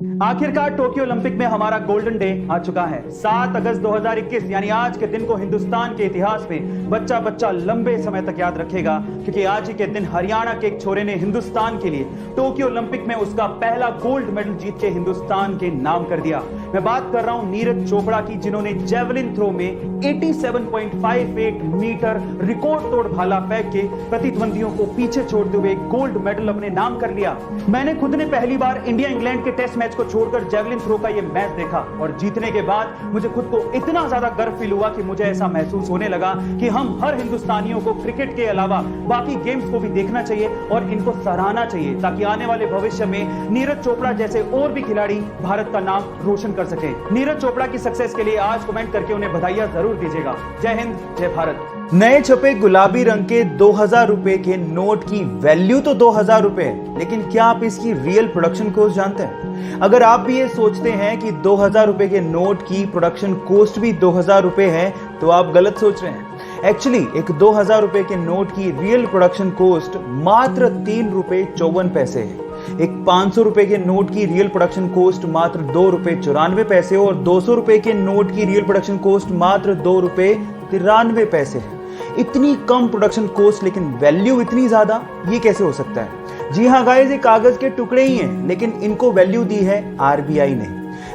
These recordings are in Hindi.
आखिरकार टोक्यो ओलंपिक में हमारा गोल्डन डे आ चुका है। 7 अगस्त 2021 यानी आज के दिन को हिंदुस्तान के इतिहास में बच्चा बच्चा लंबे समय तक याद रखेगा, क्योंकि आज ही के दिन हरियाणा के एक छोरे ने हिंदुस्तान के लिए टोक्यो ओलंपिक में उसका पहला गोल्ड मेडल जीत के हिंदुस्तान के नाम कर दिया। मैं बात कर रहा हूं नीरज चोपड़ा की, जिन्होंने जेवलिन थ्रो में 87.58 मीटर रिकॉर्ड तोड़ भाला फेंक के प्रतिद्वंदियों को पीछे छोड़ते हुए गोल्ड मेडल अपने नाम कर लिया। मैंने खुद ने पहली बार इंडिया इंग्लैंड के टेस्ट मैच को छोड़कर जेवलिन थ्रो का ये मैच देखा और जीतने के बाद मुझे खुद को इतना ज्यादा गर्व फील हुआ कि मुझे ऐसा महसूस होने लगा कि हम हर हिंदुस्तानियों को क्रिकेट के अलावा बाकी गेम्स को भी देखना चाहिए और इनको सराहना चाहिए, ताकि आने वाले भविष्य में नीरज चोपड़ा जैसे और भी खिलाड़ी भारत का नाम रोशन कर सके। नीरज चोपड़ा की सक्सेस के लिए आज कमेंट करके उन्हें बधाइयां जरूर दीजिएगा। जय हिंद, जय भारत। नए छपे गुलाबी रंग के 2000 रुपए के नोट की वैल्यू तो 2000 रुपए है, लेकिन क्या आप इसकी रियल प्रोडक्शन कॉस्ट जानते हैं? अगर आप भी ये सोचते हैं कि 2000 रुपए के नोट की प्रोडक्शन कॉस्ट भी 2000 रुपए है, तो आप गलत सोच रहे हैं। एक्चुअली एक 2000 रुपए के नोट की रियल प्रोडक्शन कॉस्ट मात्र 3 रुपए 54 पैसे है। एक 500 रुपए के नोट की रियल प्रोडक्शन कॉस्ट मात्र 2 रुपए 94 पैसे और 200 रुपए के नोट की रियल प्रोडक्शन कॉस्ट मात्र 2 रुपए 93 पैसे है। इतनी कम प्रोडक्शन कॉस्ट लेकिन वैल्यू इतनी ज्यादा, ये कैसे हो सकता है? जी हाँ गाइस, ये कागज के टुकड़े ही हैं, लेकिन इनको वैल्यू दी है आरबीआई ने।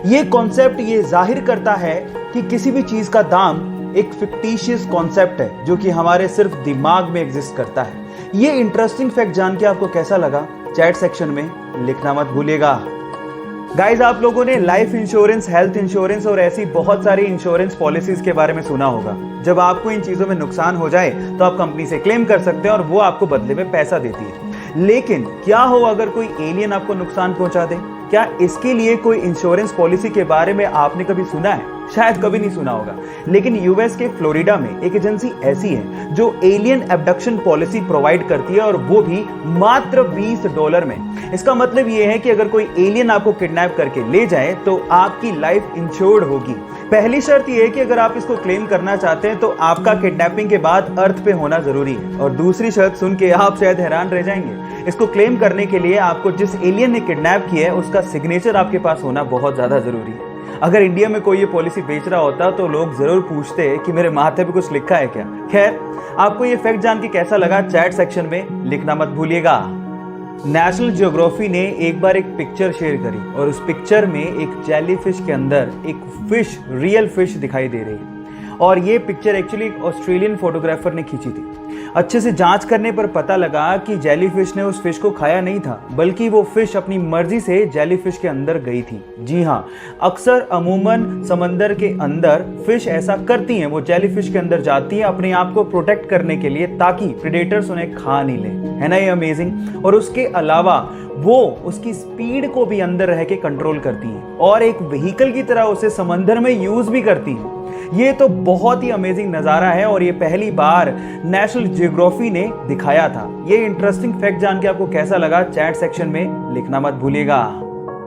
ये कॉन्सेप्ट ये जाहिर करता है कि किसी भी चीज का दाम एक फिक्टिशियस कॉन्सेप्ट है जो कि हमारे सिर्फ दिमाग में एग्जिस्ट करता है। ये इंटरेस्टिंग फैक्ट जान के आपको कैसा लगा, चैट सेक्शन में लिखना मत भूलिएगा। गाइज, आप लोगों ने लाइफ इंश्योरेंस, हेल्थ इंश्योरेंस और ऐसी बहुत सारी इंश्योरेंस पॉलिसीज के बारे में सुना होगा। जब आपको इन चीजों में नुकसान हो जाए तो आप कंपनी से क्लेम कर सकते हैं और वो आपको बदले में पैसा देती है। लेकिन क्या हो अगर कोई एलियन आपको नुकसान पहुंचा दे? क्या इसके लिए कोई इंश्योरेंस पॉलिसी के बारे में आपने कभी सुना है? शायद कभी नहीं सुना होगा, लेकिन यूएस के फ्लोरिडा में एक एजेंसी ऐसी है जो एलियन एब्डक्शन पॉलिसी प्रोवाइड करती है, और वो भी मात्र $20 में। इसका मतलब ये है कि अगर कोई एलियन आपको किडनैप करके ले जाए तो आपकी लाइफ इंश्योर्ड होगी। पहली शर्त ये है कि अगर आप इसको क्लेम करना चाहते हैं तो आपका किडनैपिंग के बाद अर्थ पे होना जरूरी है। और दूसरी शर्त सुन के आप शायद हैरान रह जाएंगे। इसको क्लेम करने के लिए आपको जिस एलियन ने किडनैप किया है उसका सिग्नेचर आपके पास होना बहुत ज्यादा जरूरी है। अगर इंडिया में कोई ये पॉलिसी बेच रहा होता तो लोग जरूर पूछते कि मेरे माथे पे कुछ लिखा है क्या। खैर, आपको ये फैक्ट जान के कैसा लगा, चैट सेक्शन में लिखना मत भूलिएगा। नेशनल ज्योग्राफी ने एक बार एक पिक्चर शेयर करी और उस पिक्चर में एक जेलीफिश के अंदर एक फिश, रियल फिश दिखाई दे रही है। और ये पिक्चर एक्चुअली एक ऑस्ट्रेलियन फोटोग्राफर ने खींची थी। अच्छे से जांच करने पर पता लगा कि जेलीफिश ने उस फिश को खाया नहीं था, बल्कि वो फिश अपनी मर्जी से जेलीफिश के अंदर गई थी। जी हाँ, अक्सर अमूमन समंदर के अंदर फिश ऐसा करती हैं, वो जेलीफिश के अंदर जाती हैं अपने आप को प्रोटेक्ट करने के लिए, ताकि प्रेडेटर्स उन्हें खा नहीं लें। है ना ये अमेजिंग? और उसके अलावा वो उसकी स्पीड को भी अंदर रह के कंट्रोल करती हैं और एक व्हीकल की तरह उसे समंदर में यूज भी करती हैं। ये तो बहुत ही अमेजिंग नजारा है और ये पहली बार नेशनल ज्योग्राफी ने दिखाया था। ये इंटरेस्टिंग फैक्ट जान के आपको कैसा लगा, चैट सेक्शन में लिखना मत भूलिएगा।